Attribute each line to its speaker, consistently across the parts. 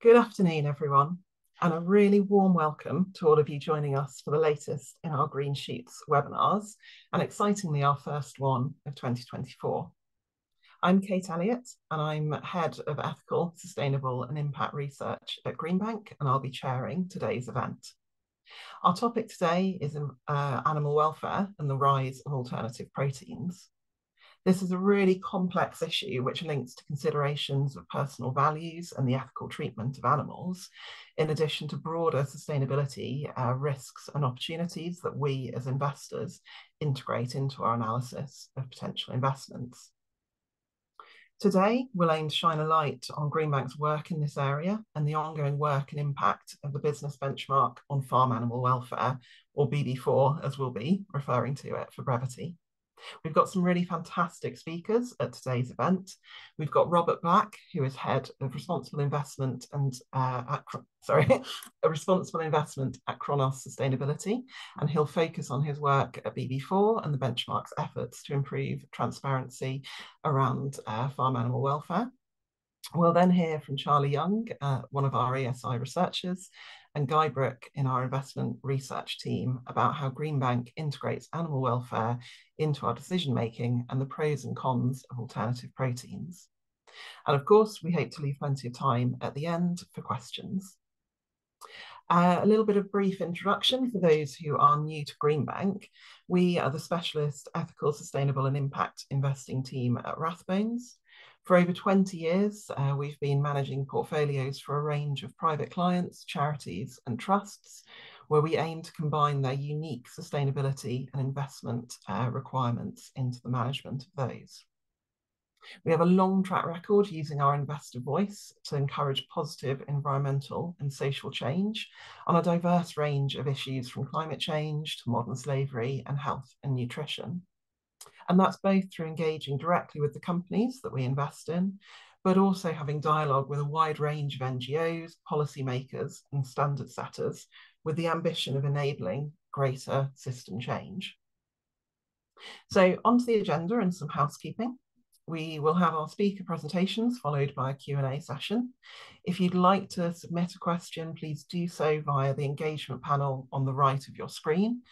Speaker 1: Good afternoon, everyone, and a really warm welcome to all of you joining us for the latest in our Green Sheets webinars, and excitingly, our first one of 2024. I'm Kate Elliot, and I'm Head of Ethical, Sustainable and Impact Research at Greenbank, and I'll be chairing today's event. Our topic today is animal welfare and the rise of alternative proteins. This is a really complex issue which links to considerations of personal values and the ethical treatment of animals, in addition to broader sustainability risks and opportunities that we as investors integrate into our analysis of potential investments. Today, we'll aim to shine a light on Greenbank's work in this area and the ongoing work and impact of the business benchmark on farm animal welfare, or BB4, as we'll be referring to it for brevity. We've got some really fantastic speakers at today's event. We've got Robert Black, who is Head of Responsible Investment and Responsible Investment at Chronos Sustainability, and he'll focus on his work at BB4 and the benchmark's efforts to improve transparency around farm animal welfare. We'll then hear from Charlie Young, one of our ESI researchers, and Guy Brook in our investment research team about how Greenbank integrates animal welfare into our decision-making and the pros and cons of alternative proteins. And of course, we hope to leave plenty of time at the end for questions. A little bit of brief introduction for those who are new to Greenbank. We are the specialist ethical, sustainable and impact investing team at Rathbones. For over 20 years, we've been managing portfolios for a range of private clients, charities and trusts, where we aim to combine their unique sustainability and investment requirements into the management of those. We have a long track record using our investor voice to encourage positive environmental and social change on a diverse range of issues, from climate change to modern slavery and health and nutrition. And that's both through engaging directly with the companies that we invest in, but also having dialogue with a wide range of NGOs, policymakers and standard setters, with the ambition of enabling greater system change. So onto the agenda and some housekeeping. We will have our speaker presentations followed by a Q&A session. If you'd like to submit a question, please do so via the engagement panel on the right of your screen.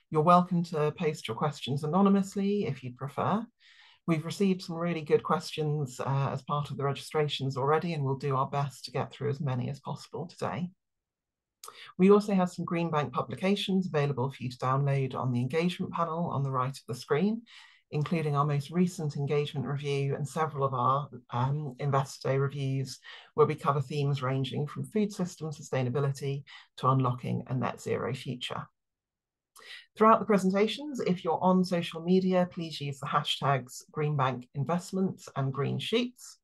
Speaker 1: You're welcome to post your questions anonymously if you'd prefer. We've received some really good questions as part of the registrations already, and we'll do our best to get through as many as possible today. We also have some Greenbank publications available for you to download on the engagement panel on the right of the screen, including our most recent engagement review and several of our Investor Day reviews, where we cover themes ranging from food system sustainability to unlocking a net zero future. Throughout the presentations, if you're on social media, please use the hashtags Greenbank Investments and Green Sheets.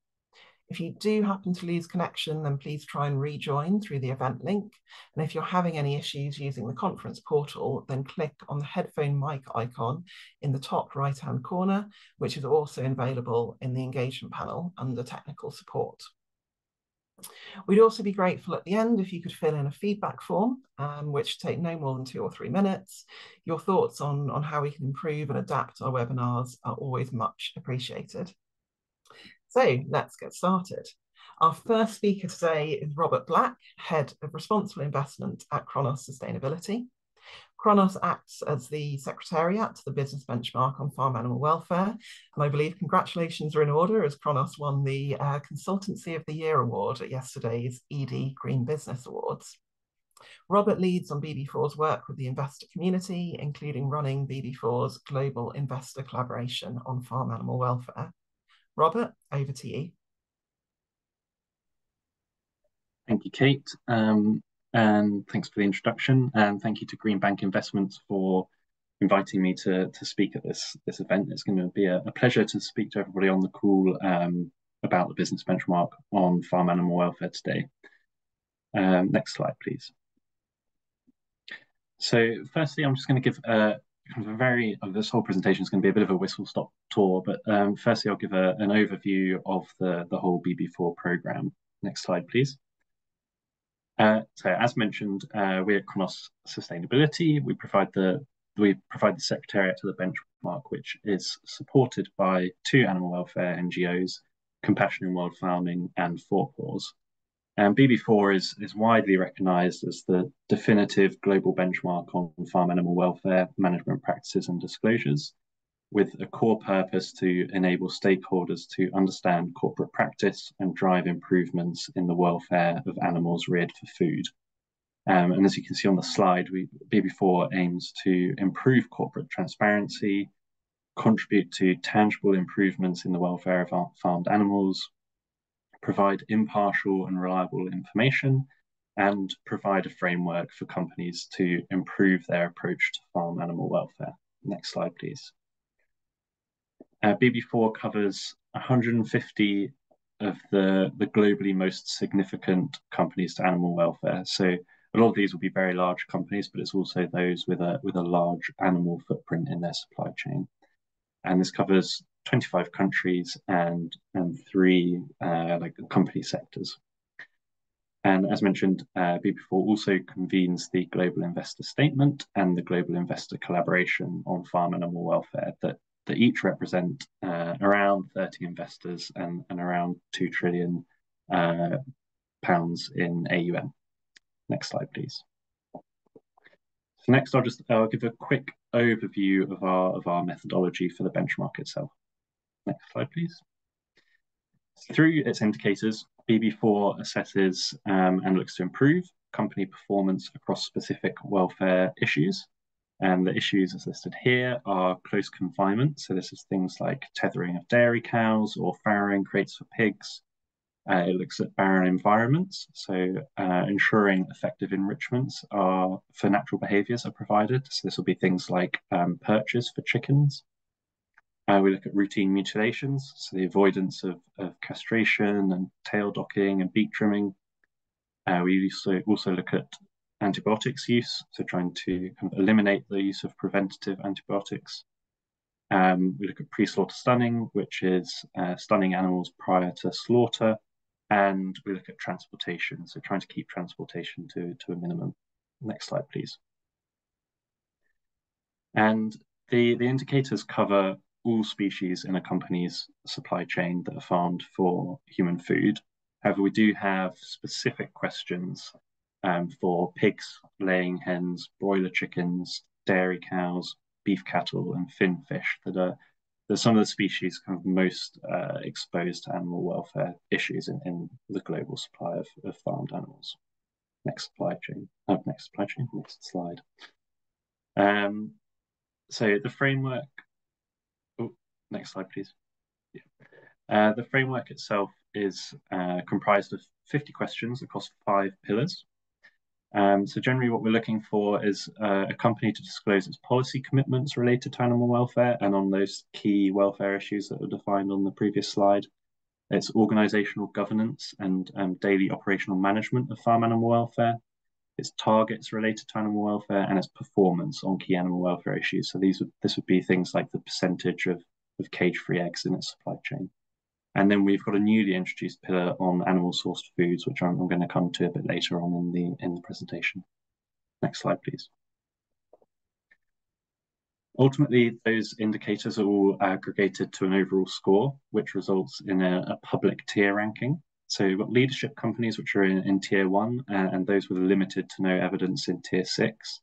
Speaker 1: If you do happen to lose connection, then please try and rejoin through the event link. And if you're having any issues using the conference portal, then click on the headphone mic icon in the top right-hand corner, which is also available in the engagement panel under technical support. We'd also be grateful at the end if you could fill in a feedback form, which take no more than 2 or 3 minutes. Your thoughts on how we can improve and adapt our webinars are always much appreciated. So let's get started. Our first speaker today is Robert Black, Head of Responsible Investment at Chronos Sustainability. Chronos acts as the secretariat to the business benchmark on farm animal welfare, and I believe congratulations are in order as Chronos won the Consultancy of the Year award at yesterday's ED Green Business Awards. Robert leads on BB4's work with the investor community, including running BB4's global investor collaboration on farm animal welfare. Robert, over to you.
Speaker 2: Thank you, Kate. And thanks for the introduction, and thank you to Greenbank Investments for inviting me to speak at this event. It's going to be a pleasure to speak to everybody on the call about the business benchmark on farm animal welfare today. Next slide, please. So firstly, I'm just going to give this whole presentation is going to be a bit of a whistle-stop tour, but firstly, I'll give an overview of the whole BB4 program. Next slide, please. So as mentioned, we're at Chronos Sustainability. We provide the secretariat to the benchmark, which is supported by 2 animal welfare NGOs, Compassion in World Farming and 4 Paws. And BB4 is widely recognized as the definitive global benchmark on farm animal welfare management practices and disclosures, with a core purpose to enable stakeholders to understand corporate practice and drive improvements in the welfare of animals reared for food. And as you can see on the slide, BB4 aims to improve corporate transparency, contribute to tangible improvements in the welfare of our farmed animals, provide impartial and reliable information, and provide a framework for companies to improve their approach to farm animal welfare. Next slide, please. BB4 covers 150 of the globally most significant companies to animal welfare. So a lot of these will be very large companies, but it's also those with a large animal footprint in their supply chain. And this covers 25 countries and three company sectors. And as mentioned, BB4 also convenes the Global Investor Statement and the Global Investor Collaboration on Farm Animal Welfare that each represent around 30 investors and around 2 trillion pounds in AUM. Next slide, please. So next, I'll give a quick overview of our methodology for the benchmark itself. Next slide, please. Through its indicators, BB4 assesses and looks to improve company performance across specific welfare issues. And the issues as listed here are close confinement. So this is things like tethering of dairy cows or farrowing crates for pigs. It looks at barren environments, so ensuring effective enrichments for natural behaviours are provided. So this will be things like perches for chickens. We look at routine mutilations, so the avoidance of castration and tail docking and beak trimming. We also look at antibiotics use, so trying to kind of eliminate the use of preventative antibiotics. We look at pre-slaughter stunning, which is stunning animals prior to slaughter. And we look at transportation, so trying to keep transportation to a minimum. Next slide, please. And the indicators cover all species in a company's supply chain that are farmed for human food. However, we do have specific questions for pigs, laying hens, broiler chickens, dairy cows, beef cattle, and fin fish that are some of the species kind of most exposed to animal welfare issues in the global supply of farmed animals. Next slide. Next slide. So the framework. Oh, next slide, please. Yeah. The framework itself is comprised of 50 questions across 5 pillars. So generally what we're looking for is a company to disclose its policy commitments related to animal welfare and on those key welfare issues that were defined on the previous slide. Its organizational governance and daily operational management of farm animal welfare, its targets related to animal welfare, and its performance on key animal welfare issues. So this would be things like the percentage of cage-free eggs in its supply chain. And then we've got a newly introduced pillar on animal-sourced foods, which I'm going to come to a bit later on in the presentation. Next slide, please. Ultimately, those indicators are all aggregated to an overall score, which results in a public tier ranking. So we've got leadership companies, which are in tier 1, and those with limited to no evidence in tier 6.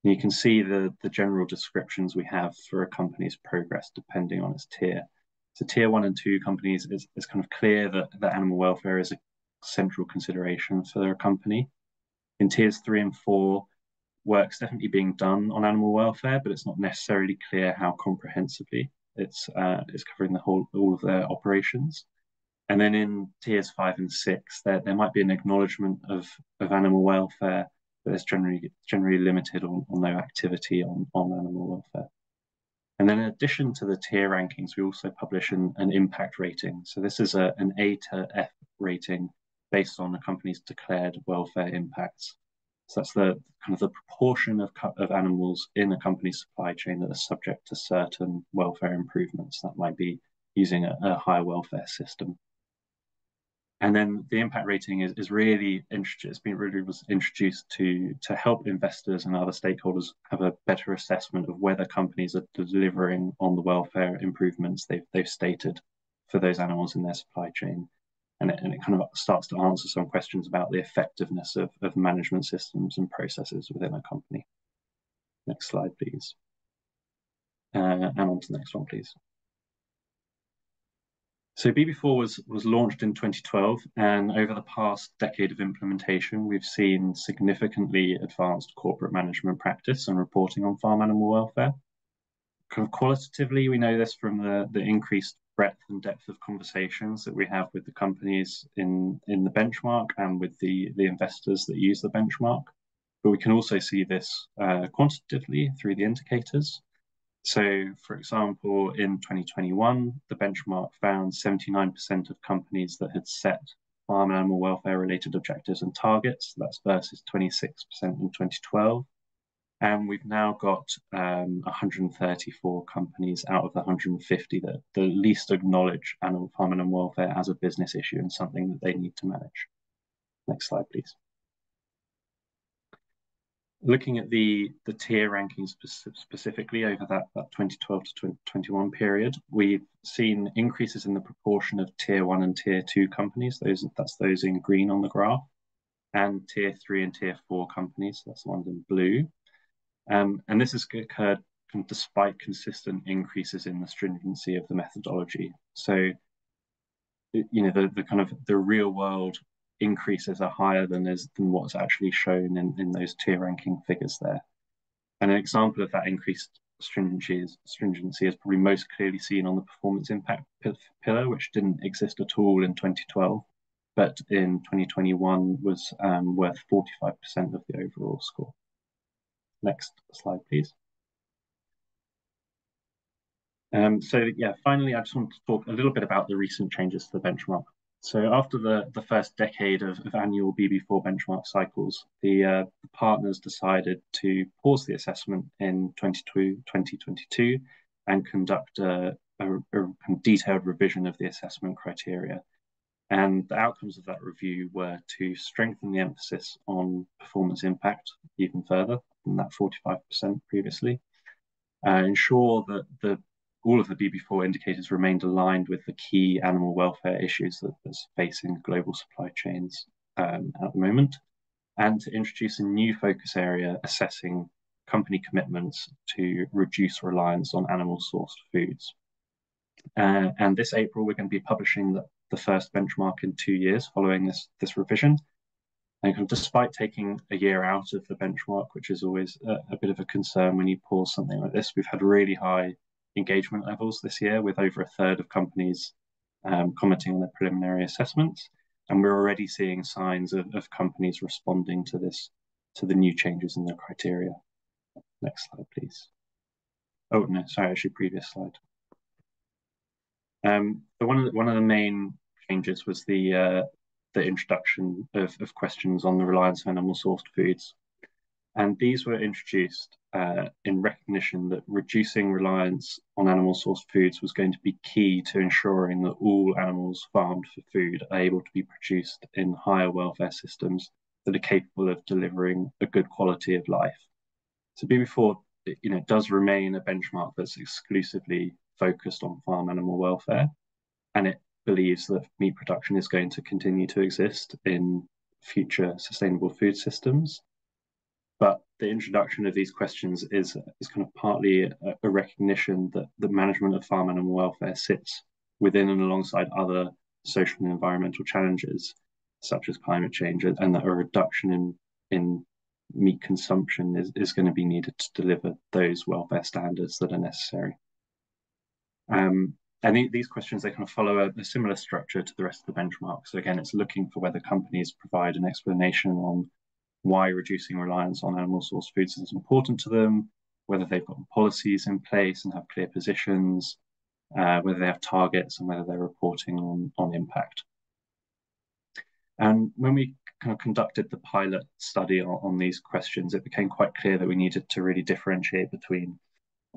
Speaker 2: And you can see the general descriptions we have for a company's progress depending on its tier. So tier 1 and 2 companies is kind of clear that animal welfare is a central consideration for their company. In tiers 3 and 4, work's definitely being done on animal welfare, but it's not necessarily clear how comprehensively it's covering all of their operations. And then in tiers 5 and 6, there might be an acknowledgement of animal welfare, but it's generally limited on no activity on animal welfare. And then in addition to the tier rankings, we also publish an impact rating. So this is an A to F rating based on a company's declared welfare impacts. So that's the proportion of animals in a company's supply chain that are subject to certain welfare improvements. That might be using a higher welfare system. And then the impact rating is really was introduced to help investors and other stakeholders have a better assessment of whether companies are delivering on the welfare improvements they've stated for those animals in their supply chain. and it kind of starts to answer some questions about the effectiveness of management systems and processes within a company. Next slide, please. And on to the next one, please. So BB4 was launched in 2012, and over the past decade of implementation, we've seen significantly advanced corporate management practice and reporting on farm animal welfare. Kind of qualitatively, we know this from the increased breadth and depth of conversations that we have with the companies in the benchmark and with the investors that use the benchmark. But we can also see this quantitatively through the indicators. So, for example, in 2021, the benchmark found 79% of companies that had set farm and animal welfare related objectives and targets. That's versus 26% in 2012. And we've now got 134 companies out of the 150 that at least acknowledge farm and animal welfare as a business issue and something that they need to manage. Next slide, please. Looking at the tier rankings specifically over that 2012 to 2021 period, we've seen increases in the proportion of tier 1 and tier 2 companies. That's those in green on the graph, and tier 3 and tier 4 companies. That's the ones in blue. And this has occurred despite consistent increases in the stringency of the methodology. So, you know, the real world increases are higher than what's actually shown in those tier ranking figures there. And an example of that increased stringency is probably most clearly seen on the performance impact pillar, which didn't exist at all in 2012, but in 2021 was worth 45% of the overall score. Next slide, please. So yeah, finally, I just want to talk a little bit about the recent changes to the benchmark. So after the first decade of annual BB4 benchmark cycles, the partners decided to pause the assessment in 2022 and conduct a detailed revision of the assessment criteria. And the outcomes of that review were to strengthen the emphasis on performance impact even further than that 45% previously, ensure that all of the BB4 indicators remained aligned with the key animal welfare issues that's facing global supply chains at the moment, and to introduce a new focus area assessing company commitments to reduce reliance on animal-sourced foods. And this April, we're going to be publishing the first benchmark in 2 years following this revision. And despite taking a year out of the benchmark, which is always a bit of a concern when you pause something like this, we've had really high engagement levels this year, with over a third of companies commenting on their preliminary assessments. And we're already seeing signs of companies responding to the new changes in their criteria. Next slide, please. Oh, no, sorry, actually, previous slide. But one of the main changes was the introduction of questions on the reliance of animal-sourced foods. And these were introduced in recognition that reducing reliance on animal-sourced foods was going to be key to ensuring that all animals farmed for food are able to be produced in higher welfare systems that are capable of delivering a good quality of life. So BB4, does remain a benchmark that's exclusively focused on farm animal welfare, and it believes that meat production is going to continue to exist in future sustainable food systems. But the introduction of these questions is kind of partly a recognition that the management of farm animal welfare sits within and alongside other social and environmental challenges, such as climate change, and that a reduction in meat consumption is going to be needed to deliver those welfare standards that are necessary. And these questions, they kind of follow a similar structure to the rest of the benchmark. So again, it's looking for whether companies provide an explanation on why reducing reliance on animal-sourced foods is important to them, whether they've got policies in place and have clear positions, whether they have targets, and whether they're reporting on impact. And when we kind of conducted the pilot study on these questions, it became quite clear that we needed to really differentiate between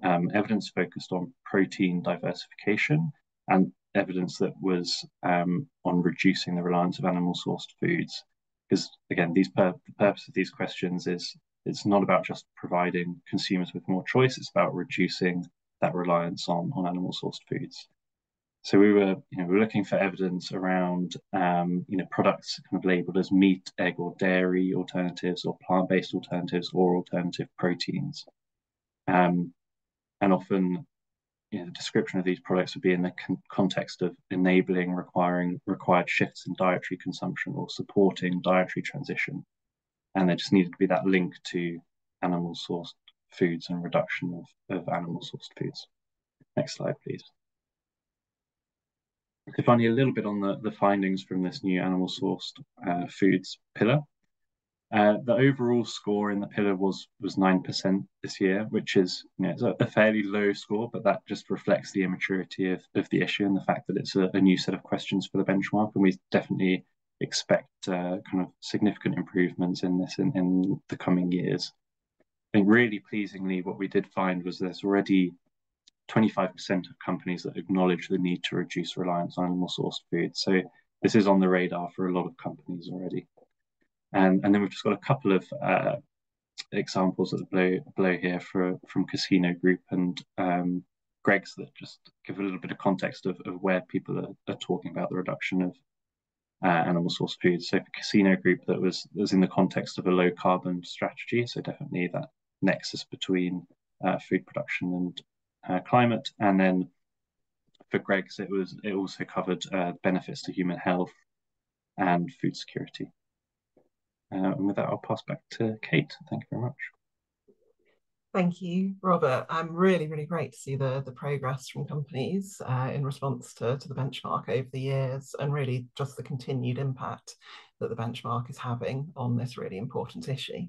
Speaker 2: evidence focused on protein diversification and evidence that was on reducing the reliance of animal-sourced foods. Because again, the purpose of these questions is it's not about just providing consumers with more choice, it's about reducing that reliance on animal-sourced foods. So we were, we were looking for evidence around, products kind of labeled as meat, egg, or dairy alternatives, or plant-based alternatives, or alternative proteins. And often, the description of these products would be in the context of enabling, required shifts in dietary consumption or supporting dietary transition. And there just needed to be that link to animal-sourced foods and reduction of animal-sourced foods. Next slide, please. So finally, a little bit on the findings from this new animal-sourced foods pillar. The overall score in the pillar was 9% this year, which is it's a fairly low score, but that just reflects the immaturity of the issue and the fact that it's a new set of questions for the benchmark, and we definitely expect kind of significant improvements in this in the coming years. I think really pleasingly, what we did find was there's already 25% of companies that acknowledge the need to reduce reliance on animal-sourced food. So this is on the radar for a lot of companies already. And then we've just got a couple of examples at the below here from Casino Group and Greg's that just give a little bit of context of where people are talking about the reduction of animal source foods. So for Casino Group, that was in the context of a low carbon strategy. So definitely that nexus between food production and climate. And then for Greg's, it also covered benefits to human health and food security. And with that, I'll pass back to Kate. Thank you very much.
Speaker 1: Thank you, Robert. Really, really great to see the progress from companies in response to the benchmark over the years, and really just the continued impact that the benchmark is having on this really important issue.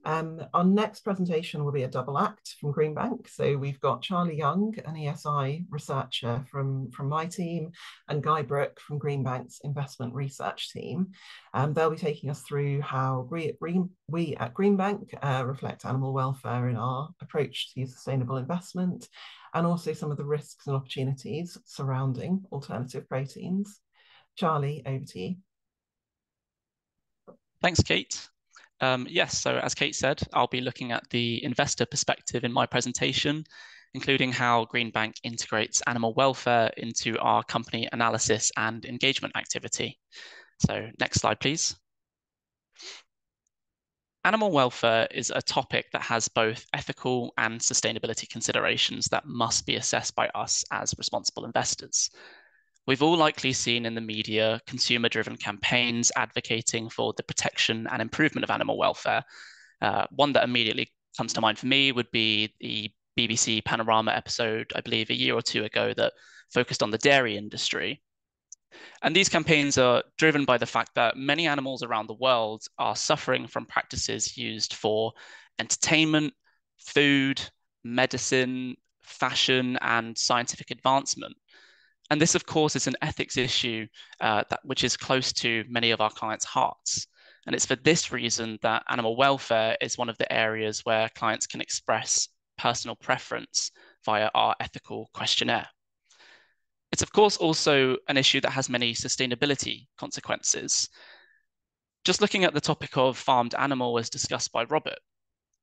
Speaker 1: Our next presentation will be a double act from Greenbank. So we've got Charlie Young, an ESI researcher from my team, and Guy Brook from Greenbank's investment research team. They'll be taking us through how we at Greenbank reflect animal welfare in our approach to sustainable investment, and also some of the risks and opportunities surrounding alternative proteins. Charlie, over to you.
Speaker 3: Thanks, Kate. Yes, so as Kate said, I'll be looking at the investor perspective in my presentation, including how Greenbank integrates animal welfare into our company analysis and engagement activity. So next slide, please. Animal welfare is a topic that has both ethical and sustainability considerations that must be assessed by us as responsible investors. We've all likely seen in the media consumer-driven campaigns advocating for the protection and improvement of animal welfare. One that immediately comes to mind for me would be the BBC Panorama episode, I believe a year or two ago, that focused on the dairy industry. And these campaigns are driven by the fact that many animals around the world are suffering from practices used for entertainment, food, medicine, fashion, and scientific advancement. And this, of course, is an ethics issue which is close to many of our clients' hearts. And it's for this reason that animal welfare is one of the areas where clients can express personal preference via our ethical questionnaire. It's, of course, also an issue that has many sustainability consequences. Just looking at the topic of farmed animal as discussed by Robert,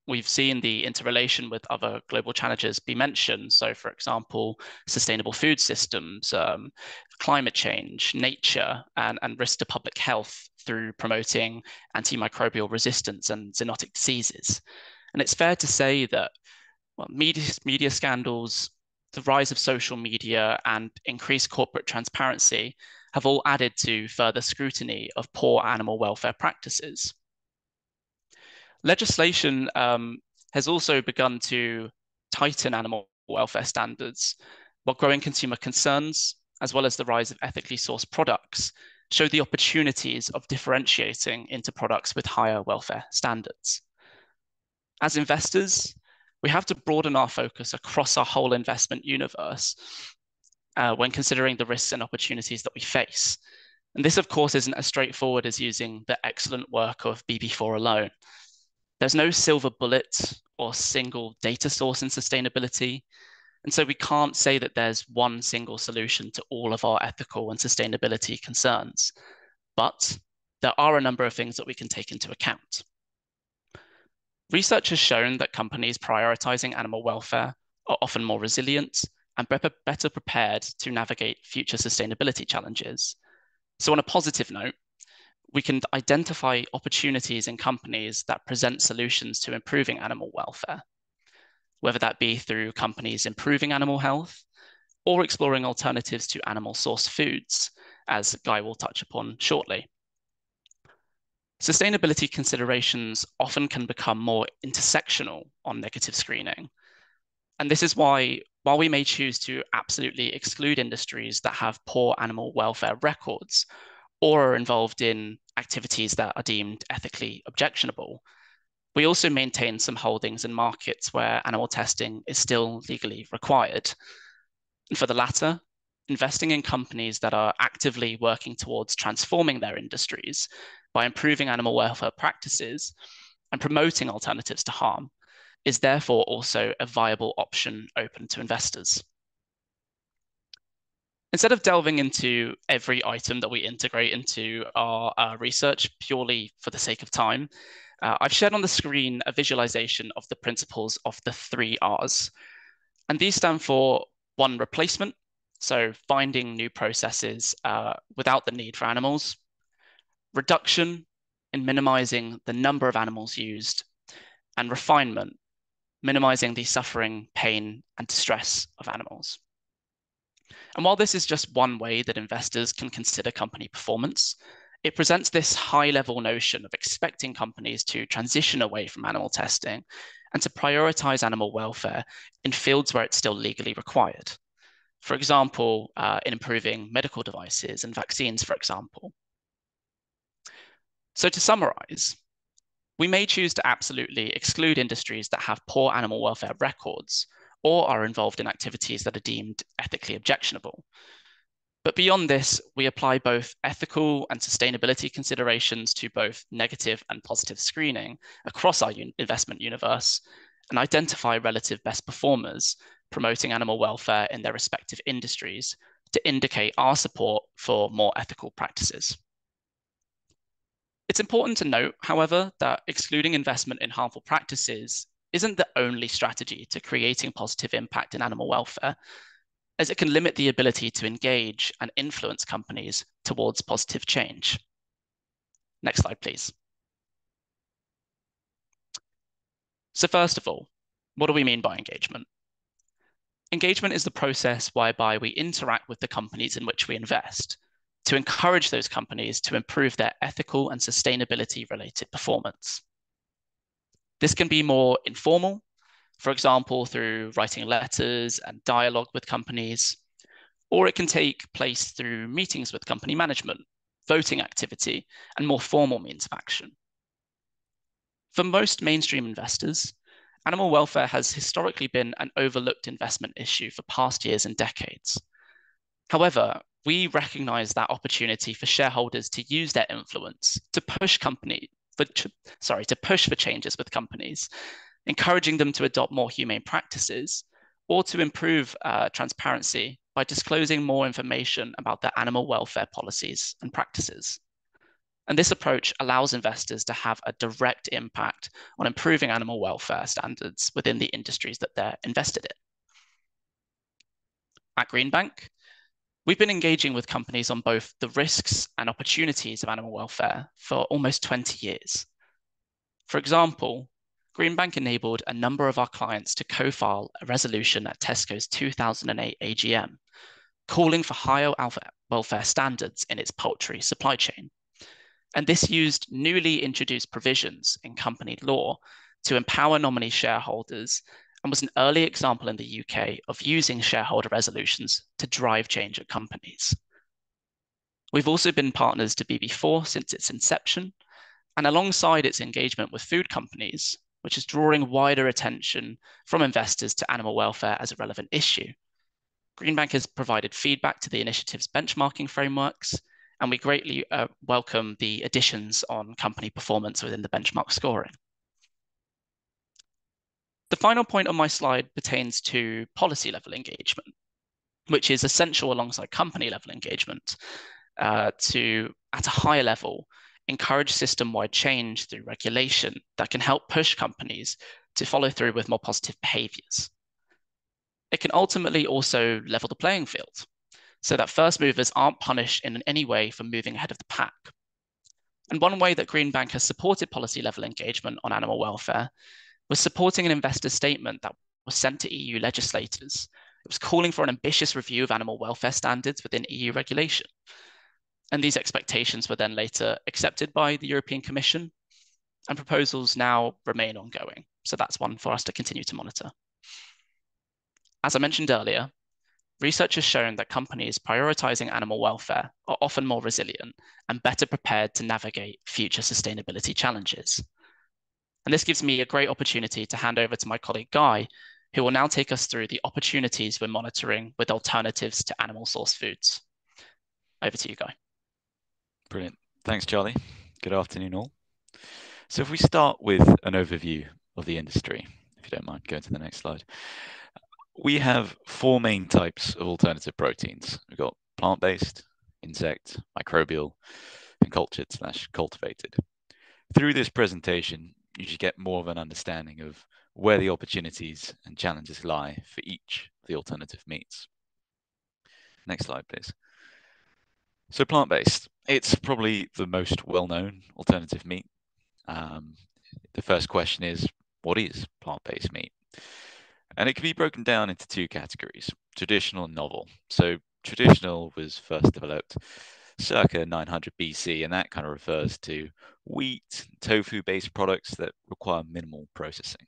Speaker 3: we've seen the interrelation with other global challenges be mentioned. So, for example, sustainable food systems, climate change, nature, and risk to public health through promoting antimicrobial resistance and zoonotic diseases. And it's fair to say that media scandals, the rise of social media, and increased corporate transparency have all added to further scrutiny of poor animal welfare practices. Legislation has also begun to tighten animal welfare standards, while growing consumer concerns, as well as the rise of ethically sourced products, show the opportunities of differentiating into products with higher welfare standards. As investors, we have to broaden our focus across our whole investment universe when considering the risks and opportunities that we face. And this, of course, isn't as straightforward as using the excellent work of BB4 alone. There's no silver bullet or single data source in sustainability. And so we can't say that there's one single solution to all of our ethical and sustainability concerns. But there are a number of things that we can take into account. Research has shown that companies prioritizing animal welfare are often more resilient and better prepared to navigate future sustainability challenges. So on a positive note, we can identify opportunities in companies that present solutions to improving animal welfare, whether that be through companies improving animal health or exploring alternatives to animal source foods, as Guy will touch upon shortly. Sustainability considerations often can become more intersectional on negative screening. And this is why, while we may choose to absolutely exclude industries that have poor animal welfare records or are involved in activities that are deemed ethically objectionable, we also maintain some holdings in markets where animal testing is still legally required. And for the latter, investing in companies that are actively working towards transforming their industries by improving animal welfare practices and promoting alternatives to harm is therefore also a viable option open to investors. Instead of delving into every item that we integrate into our research purely for the sake of time, I've shared on the screen a visualization of the principles of the 3 R's. And these stand for 1, replacement, so finding new processes without the need for animals; reduction, in minimizing the number of animals used; and refinement, minimizing the suffering, pain, and distress of animals. And while this is just one way that investors can consider company performance, it presents this high-level notion of expecting companies to transition away from animal testing and to prioritize animal welfare in fields where it's still legally required. For example, in improving medical devices and vaccines, for example. So to summarize, we may choose to absolutely exclude industries that have poor animal welfare records or are involved in activities that are deemed ethically objectionable. But beyond this, we apply both ethical and sustainability considerations to both negative and positive screening across our investment universe and identify relative best performers promoting animal welfare in their respective industries to indicate our support for more ethical practices. It's important to note, however, that excluding investment in harmful practices isn't the only strategy to creating positive impact in animal welfare, as it can limit the ability to engage and influence companies towards positive change. Next slide, please. So first of all, what do we mean by engagement? Engagement is the process whereby we interact with the companies in which we invest to encourage those companies to improve their ethical and sustainability-related performance. This can be more informal, for example, through writing letters and dialogue with companies, or it can take place through meetings with company management, voting activity, and more formal means of action. For most mainstream investors, animal welfare has historically been an overlooked investment issue for past years and decades. However, we recognize that opportunity for shareholders to use their influence to push for changes with companies, encouraging them to adopt more humane practices or to improve transparency by disclosing more information about their animal welfare policies and practices. And this approach allows investors to have a direct impact on improving animal welfare standards within the industries that they're invested in. At Greenbank, we've been engaging with companies on both the risks and opportunities of animal welfare for almost 20 years. For example, Greenbank enabled a number of our clients to co-file a resolution at Tesco's 2008 AGM, calling for higher welfare standards in its poultry supply chain. And this used newly introduced provisions in company law to empower nominee shareholders and was an early example in the UK of using shareholder resolutions to drive change at companies. We've also been partners to BB4 since its inception, and alongside its engagement with food companies, which is drawing wider attention from investors to animal welfare as a relevant issue, Greenbank has provided feedback to the initiative's benchmarking frameworks, and we greatly welcome the additions on company performance within the benchmark scoring. The final point on my slide pertains to policy level engagement, which is essential alongside company level engagement to, at a higher level, encourage system-wide change through regulation that can help push companies to follow through with more positive behaviors. It can ultimately also level the playing field so that first movers aren't punished in any way for moving ahead of the pack. And one way that Greenbank has supported policy level engagement on animal welfare was supporting an investor statement that was sent to EU legislators. It was calling for an ambitious review of animal welfare standards within EU regulation. And these expectations were then later accepted by the European Commission, and proposals now remain ongoing. So that's one for us to continue to monitor. As I mentioned earlier, research has shown that companies prioritizing animal welfare are often more resilient and better prepared to navigate future sustainability challenges. And this gives me a great opportunity to hand over to my colleague Guy, who will now take us through the opportunities we're monitoring with alternatives to animal source foods. Over to you, Guy.
Speaker 4: Brilliant. Thanks, Charlie. Good afternoon, all. So if we start with an overview of the industry, if you don't mind going to the next slide. We have four main types of alternative proteins. We've got plant-based, insect, microbial, and cultured/cultivated. Through this presentation, you should get more of an understanding of where the opportunities and challenges lie for each of the alternative meats. Next slide, please. So plant-based, it's probably the most well-known alternative meat. The first question is, what is plant-based meat? And it can be broken down into two categories, traditional and novel. So traditional was first developed circa 900 BC, and that kind of refers to wheat, tofu-based products that require minimal processing.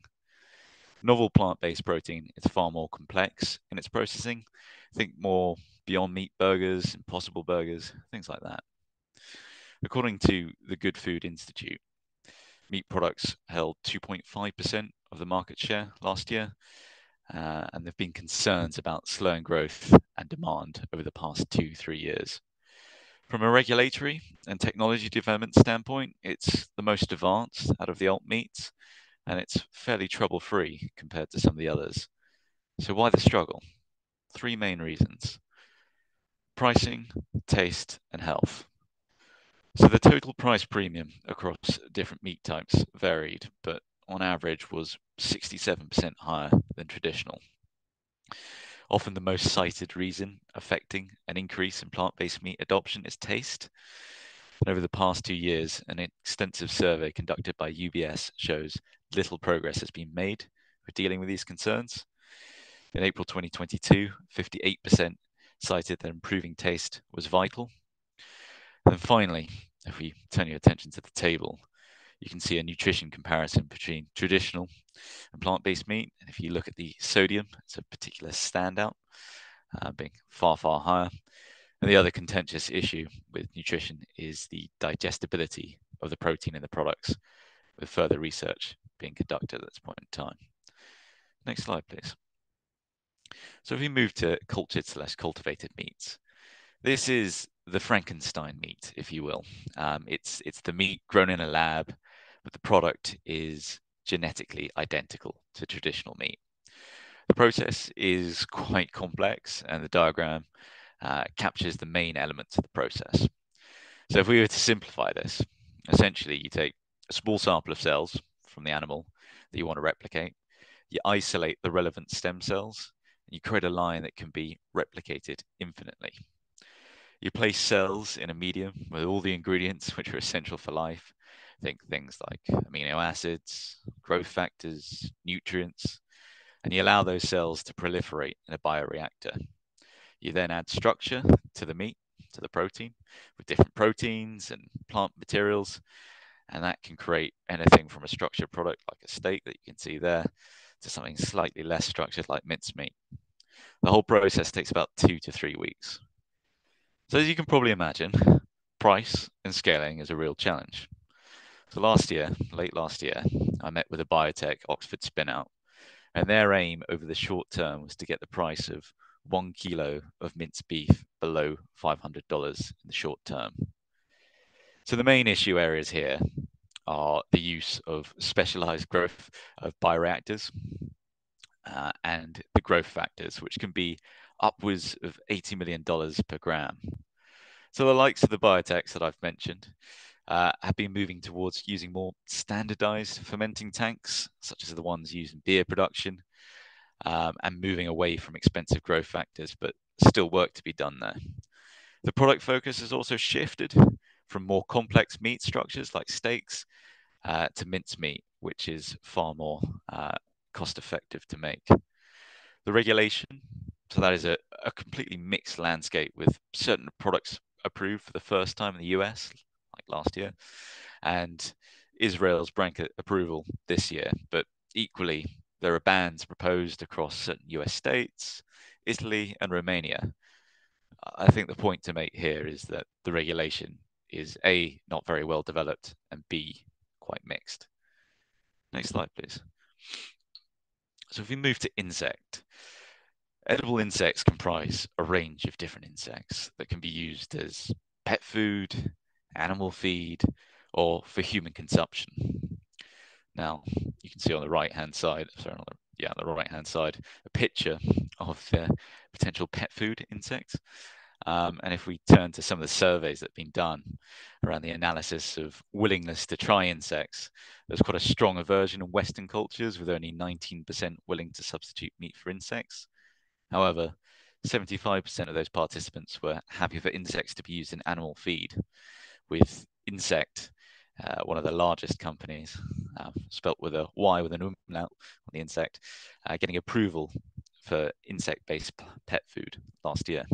Speaker 4: Novel plant-based protein is far more complex in its processing. Think more Beyond Meat burgers, Impossible burgers, things like that. According to the Good Food Institute, meat products held 2.5% of the market share last year, and there have been concerns about slowing growth and demand over the past 2-3 years. From a regulatory and technology development standpoint, it's the most advanced out of the alt meats, and it's fairly trouble-free compared to some of the others. So why the struggle? Three main reasons: pricing, taste, and health. So the total price premium across different meat types varied, but on average was 67% higher than traditional. Often the most cited reason affecting an increase in plant-based meat adoption is taste. And over the past 2 years, an extensive survey conducted by UBS shows little progress has been made for dealing with these concerns. In April 2022, 58% cited that improving taste was vital. And finally, if we turn your attention to the table, you can see a nutrition comparison between traditional and plant-based meat. And if you look at the sodium, it's a particular standout, being far, far higher. And the other contentious issue with nutrition is the digestibility of the protein in the products, with further research being conducted at this point in time. Next slide, please. So if we move to cultured/cultivated meats, this is the Frankenstein meat, if you will. It's the meat grown in a lab, but the product is genetically identical to traditional meat. The process is quite complex, and the diagram captures the main elements of the process. So if we were to simplify this, essentially you take a small sample of cells from the animal that you want to replicate, you isolate the relevant stem cells, and you create a line that can be replicated infinitely. You place cells in a medium with all the ingredients which are essential for life. Think things like amino acids, growth factors, nutrients, and you allow those cells to proliferate in a bioreactor. You then add structure to the meat, to the protein, with different proteins and plant materials, and that can create anything from a structured product like a steak that you can see there, to something slightly less structured like mincemeat. The whole process takes about 2 to 3 weeks. So as you can probably imagine, price and scaling is a real challenge. So late last year, I met with a biotech Oxford spinout, and their aim over the short term was to get the price of 1 kilo of minced beef below $500 in the short term. So the main issue areas here are the use of specialized growth of bioreactors and the growth factors, which can be upwards of $80 million per gram. So the likes of the biotechs that I've mentioned have been moving towards using more standardized fermenting tanks, such as the ones used in beer production. and moving away from expensive growth factors, but still work to be done there. The product focus has also shifted from more complex meat structures like steaks to mincemeat, which is far more cost effective to make. The regulation, so that is a completely mixed landscape with certain products approved for the first time in the US, like last year, and Israel's blanket approval this year. But equally, there are bans proposed across certain US states, Italy, and Romania. I think the point to make here is that the regulation is A, not very well developed, and B, quite mixed. Next slide, please. So if we move to insect, edible insects comprise a range of different insects that can be used as pet food, animal feed, or for human consumption. Now, you can see on the right-hand side, on the right-hand side, a picture of the potential pet food insects. And if we turn to some of the surveys that have been done around the analysis of willingness to try insects, there's quite a strong aversion in Western cultures, with only 19% willing to substitute meat for insects. However, 75% of those participants were happy for insects to be used in animal feed, with Insect, one of the largest companies, spelt with a Y with an umlaut on the insect, getting approval for insect-based pet food last year.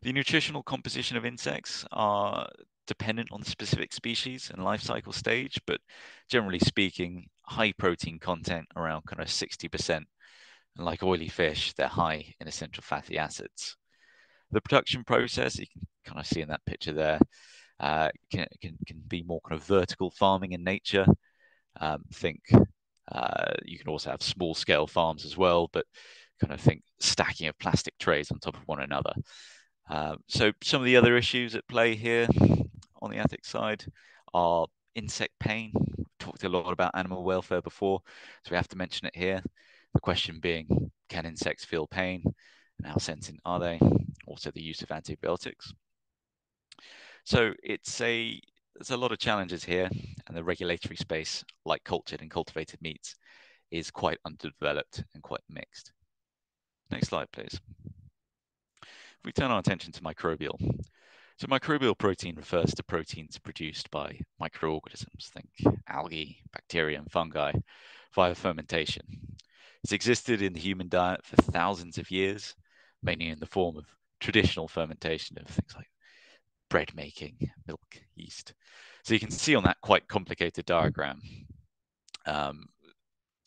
Speaker 4: The nutritional composition of insects are dependent on the specific species and life cycle stage, but generally speaking, high protein content, around kind of 60%. And like oily fish, they're high in essential fatty acids. The production process, you can kind of see in that picture there, can be more kind of vertical farming in nature. You can also have small scale farms as well, but kind of think stacking of plastic trays on top of one another. So some of the other issues at play here on the ethics side are insect pain. We've talked a lot about animal welfare before, so we have to mention it here. The question being, can insects feel pain, and how sentient are they? Also the use of antibiotics. So there's a lot of challenges here, and the regulatory space, like cultured and cultivated meats, is quite underdeveloped and quite mixed. Next slide, please. If we turn our attention to microbial. So microbial protein refers to proteins produced by microorganisms, think algae, bacteria, and fungi, via fermentation. It's existed in the human diet for thousands of years, mainly in the form of traditional fermentation of things like bread making, milk, yeast. So you can see on that quite complicated diagram,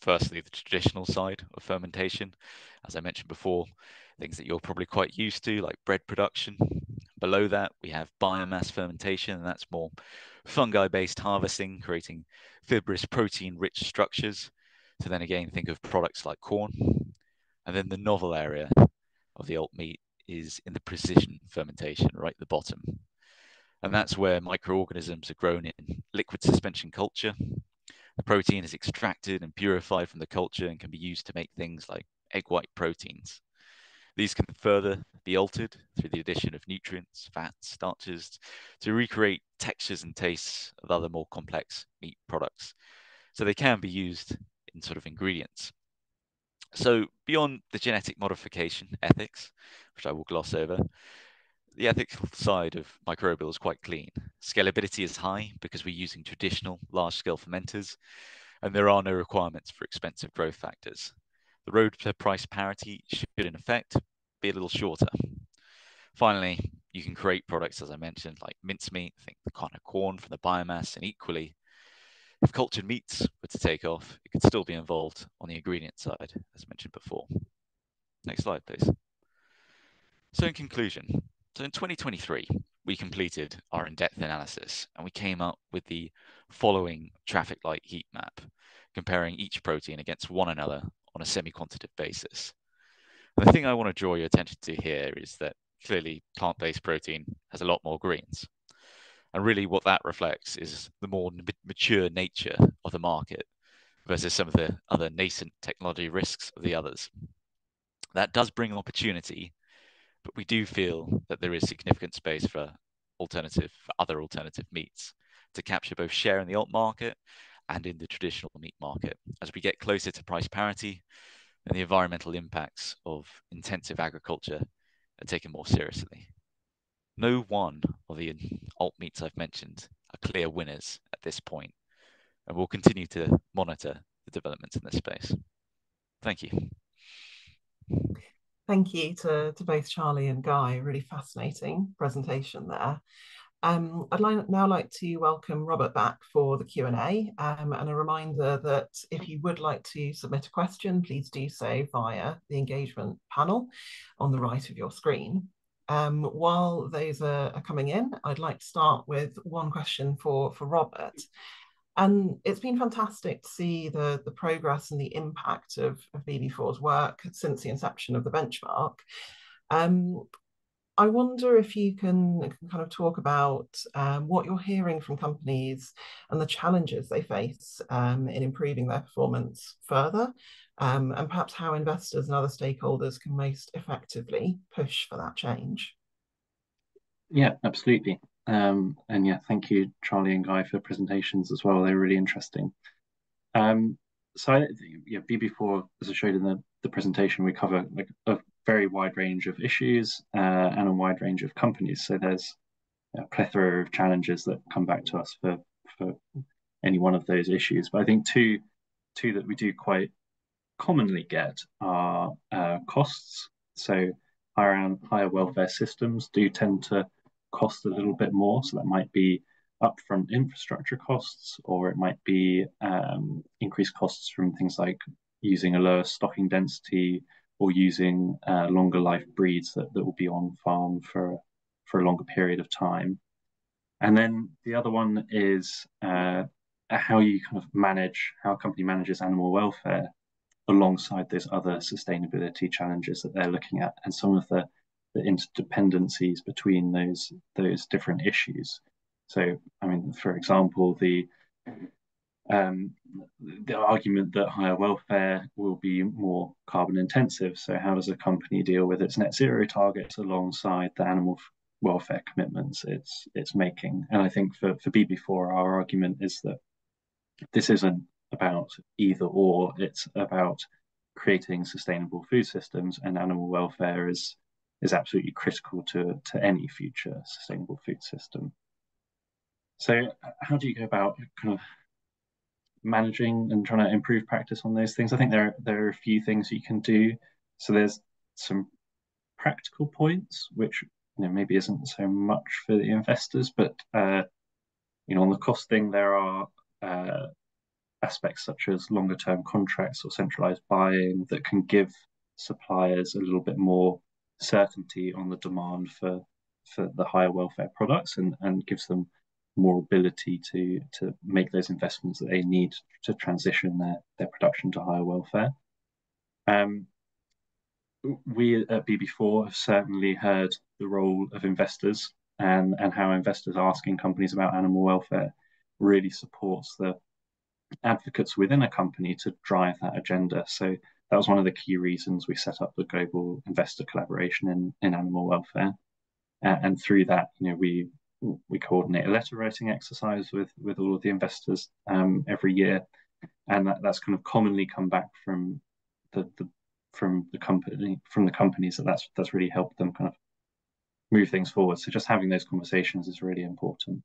Speaker 4: firstly, the traditional side of fermentation. As I mentioned before, things that you're probably quite used to, like bread production. Below that, we have biomass fermentation, and that's more fungi-based harvesting, creating fibrous protein-rich structures. So then again, think of products like corn. And then the novel area of the alt meat is in the precision fermentation, right at the bottom. And that's where microorganisms are grown in liquid suspension culture. The protein is extracted and purified from the culture and can be used to make things like egg white proteins. These can further be altered through the addition of nutrients, fats, starches to recreate textures and tastes of other more complex meat products. So they can be used in sort of ingredients. So beyond the genetic modification ethics, which I will gloss over, the ethical side of microbial is quite clean. Scalability is high because we're using traditional large-scale fermenters, and there are no requirements for expensive growth factors. The road to price parity should, in effect, be a little shorter. Finally, you can create products, as I mentioned, like mincemeat, think the kind of corn from the biomass, and equally, if cultured meats were to take off, it could still be involved on the ingredient side, as mentioned before. Next slide, please. So in conclusion, so in 2023, we completed our in-depth analysis, and we came up with the following traffic light heat map, comparing each protein against one another on a semi-quantitative basis. And the thing I want to draw your attention to here is that clearly plant-based protein has a lot more greens. And really what that reflects is the more mature nature of the market versus some of the other nascent technology risks of the others. That does bring opportunity, but we do feel that there is significant space for other alternative meats to capture both share in the alt market and in the traditional meat market. As we get closer to price parity, and the environmental impacts of intensive agriculture are taken more seriously. No one of the alt meats I've mentioned are clear winners at this point, and we'll continue to monitor the developments in this space. Thank you.
Speaker 1: Thank you to both Charlie and Guy. Really fascinating presentation there. I'd now like to welcome Robert back for the Q&A, and a reminder that if you would like to submit a question, please do so via the engagement panel on the right of your screen. While those are coming in, I'd like to start with one question for Robert. And it's been fantastic to see the progress and the impact of BB4's work since the inception of the benchmark. I wonder if you can kind of talk about what you're hearing from companies and the challenges they face in improving their performance further, and perhaps how investors and other stakeholders can most effectively push for that change.
Speaker 2: Yeah, absolutely. And yeah, thank you, Charlie and Guy, for the presentations as well. They're really interesting. So yeah, BB4, as I showed in the presentation, we cover like a very wide range of issues and a wide range of companies. So there's a plethora of challenges that come back to us for any one of those issues. But I think two that we do quite commonly get are costs. So higher welfare systems do tend to cost a little bit more. So that might be upfront infrastructure costs, or it might be increased costs from things like using a lower stocking density or using longer life breeds that will be on farm for a longer period of time. And then the other one is how you kind of how a company manages animal welfare alongside those other sustainability challenges that they're looking at, and some of the interdependencies between those different issues. So, I mean, for example, the argument that higher welfare will be more carbon intensive. So how does a company deal with its net zero targets alongside the animal welfare commitments it's making? And I think for BB4, our argument is that this isn't about either or, it's about creating sustainable food systems, and animal welfare is absolutely critical to any future sustainable food system. So how do you go about kind of managing and trying to improve practice on those things? I think there are a few things you can do. So there's some practical points, which maybe isn't so much for the investors, but on the costing, there are aspects such as longer term contracts or centralized buying that can give suppliers a little bit more certainty on the demand for the higher welfare products, and gives them more ability to make those investments that they need to transition their production to higher welfare. We at BB4 have certainly heard the role of investors, and how investors asking companies about animal welfare really supports the advocates within a company to drive that agenda. So that was one of the key reasons we set up the global investor collaboration in animal welfare. And through that, we coordinate a letter writing exercise with all of the investors every year, and that's kind of commonly come back from the companies that's really helped them kind of move things forward. So just having those conversations is really important.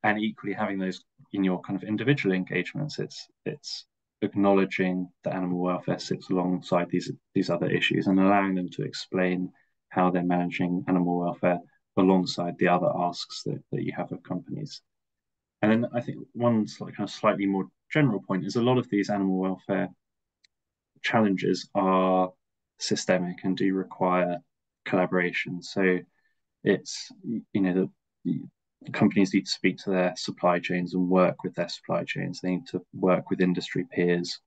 Speaker 2: And equally, having those in your kind of individual engagements, it's acknowledging that animal welfare sits alongside these other issues, and allowing them to explain how they're managing animal welfare alongside the other asks that you have of companies. And then I think one kind of slightly more general point is a lot of these animal welfare challenges are systemic and do require collaboration. So it's, the companies need to speak to their supply chains and work with their supply chains. They need to work with industry peers.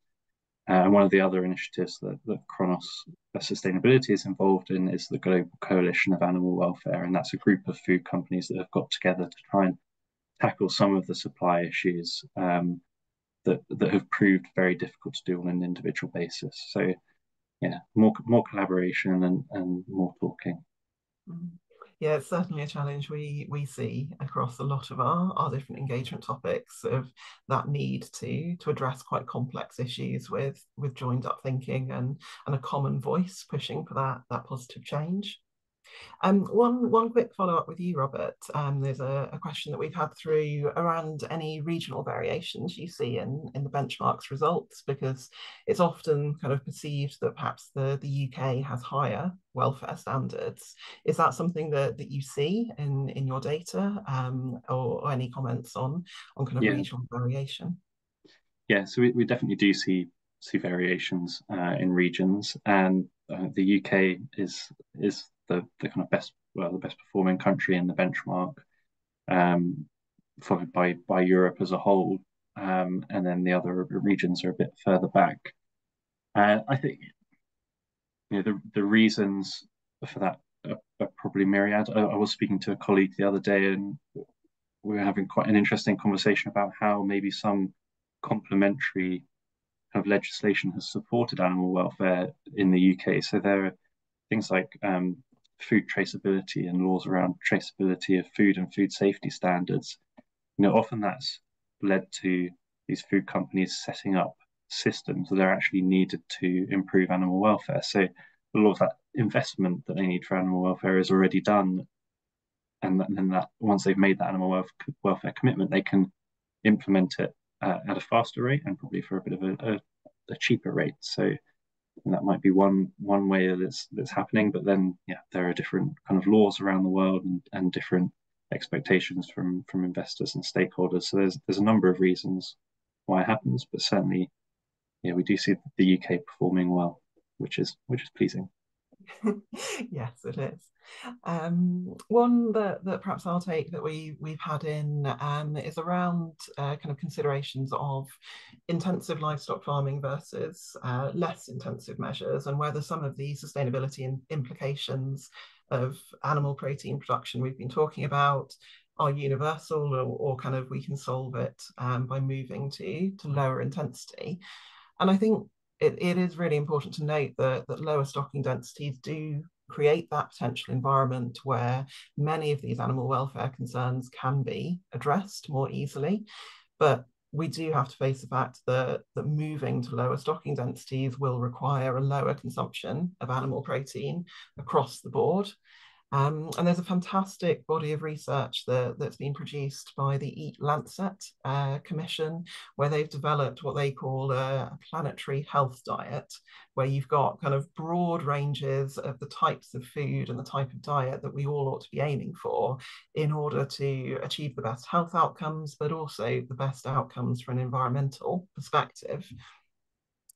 Speaker 2: And one of the other initiatives that Chronos Sustainability is involved in is the Global Coalition of Animal Welfare. And that's a group of food companies that have got together to try and tackle some of the supply issues that have proved very difficult to do on an individual basis. So yeah, more collaboration and more talking.
Speaker 1: Yeah, it's certainly a challenge we see across a lot of our different engagement topics, of that need to address quite complex issues with joined up thinking and a common voice pushing for that positive change. One quick follow-up with you, Robert. There's a question that we've had through around any regional variations you see in the benchmarks results, because it's often kind of perceived that perhaps the UK has higher welfare standards. Is that something that you see in your data, or any comments on kind of regional variation?
Speaker 2: Yeah, so we definitely do see variations in regions, and the UK is the kind of the best performing country in the benchmark, followed by Europe as a whole, and then the other regions are a bit further back. I think the reasons for that are probably myriad. I was speaking to a colleague the other day, and we were having quite an interesting conversation about how maybe some complementary kind of legislation has supported animal welfare in the UK. So there are things like food traceability and laws around traceability of food and food safety standards. Often that's led to these food companies setting up systems that are actually needed to improve animal welfare. So a lot of that investment that they need for animal welfare is already done, and then that once they've made that animal welfare commitment, they can implement it at a faster rate and probably for a bit of a cheaper rate. So that might be one way that's happening. But then, yeah, there are different kind of laws around the world and different expectations from investors and stakeholders. So there's a number of reasons why it happens, but certainly, yeah, we do see the UK performing well, which is pleasing.
Speaker 1: Yes, it is. One that perhaps I'll take that we've had in is around kind of considerations of intensive livestock farming versus less intensive measures, and whether some of the sustainability implications of animal protein production we've been talking about are universal, or kind of we can solve it by moving to lower intensity. And I think it is really important to note that lower stocking densities do create that potential environment where many of these animal welfare concerns can be addressed more easily. But we do have to face the fact that moving to lower stocking densities will require a lower consumption of animal protein across the board. And there's a fantastic body of research that's been produced by the Eat Lancet Commission, where they've developed what they call a planetary health diet, where you've got kind of broad ranges of the types of food and the type of diet that we all ought to be aiming for in order to achieve the best health outcomes, but also the best outcomes from an environmental perspective.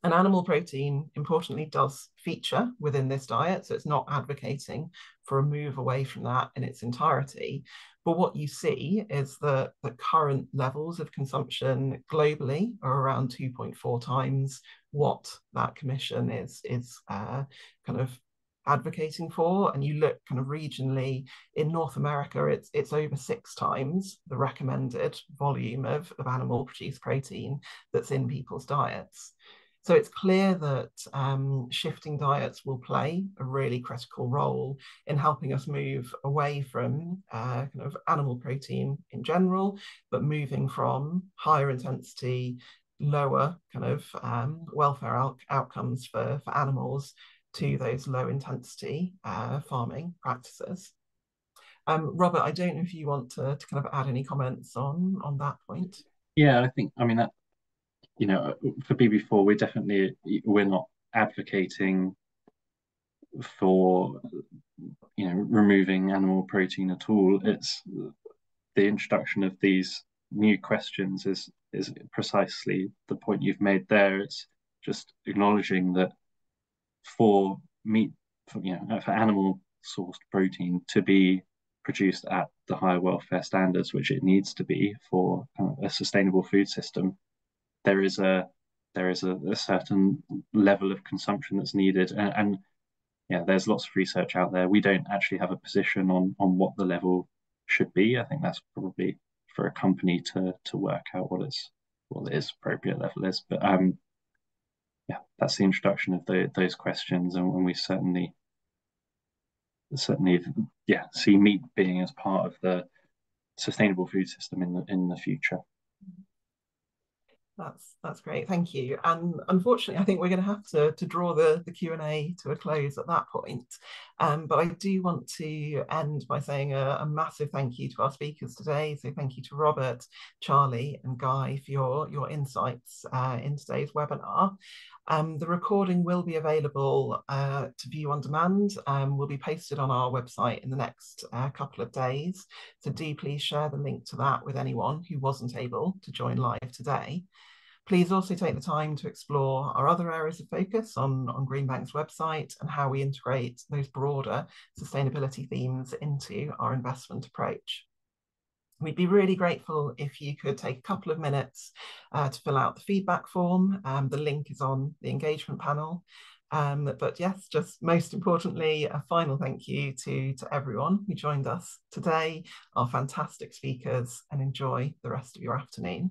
Speaker 1: And animal protein, importantly, does feature within this diet. So it's not advocating for a move away from that in its entirety. But what you see is that the current levels of consumption globally are around 2.4 times what that commission is kind of advocating for. And you look kind of regionally in North America, it's over 6 times the recommended volume of animal produced protein that's in people's diets. So it's clear that shifting diets will play a really critical role in helping us move away from kind of animal protein in general, but moving from higher intensity, lower kind of welfare outcomes for animals to those low intensity farming practices. Robert, I don't know if you want to kind of add any comments on that point.
Speaker 2: Yeah, I mean that, for BB4, we're not advocating for removing animal protein at all. It's the introduction of these new questions is precisely the point you've made there. It's just acknowledging that for meat, for animal sourced protein to be produced at the higher welfare standards, which it needs to be for a sustainable food system, there is a certain level of consumption that's needed, and yeah, there's lots of research out there. We don't actually have a position on what the level should be. I think that's probably for a company to work out what its appropriate level is. But yeah, that's the introduction of those questions, and we certainly certainly, yeah, see meat being as part of the sustainable food system in the future.
Speaker 1: That's great, thank you. And unfortunately, I think we're going to have to draw the Q&A to a close at that point. But I do want to end by saying a massive thank you to our speakers today. So thank you to Robert, Charlie and Guy for your insights in today's webinar. The recording will be available to view on demand, will be posted on our website in the next couple of days. So do please share the link to that with anyone who wasn't able to join live today. Please also take the time to explore our other areas of focus on Greenbank's website and how we integrate those broader sustainability themes into our investment approach. We'd be really grateful if you could take a couple of minutes to fill out the feedback form. The link is on the engagement panel. But yes, just most importantly, a final thank you to everyone who joined us today, our fantastic speakers, and enjoy the rest of your afternoon.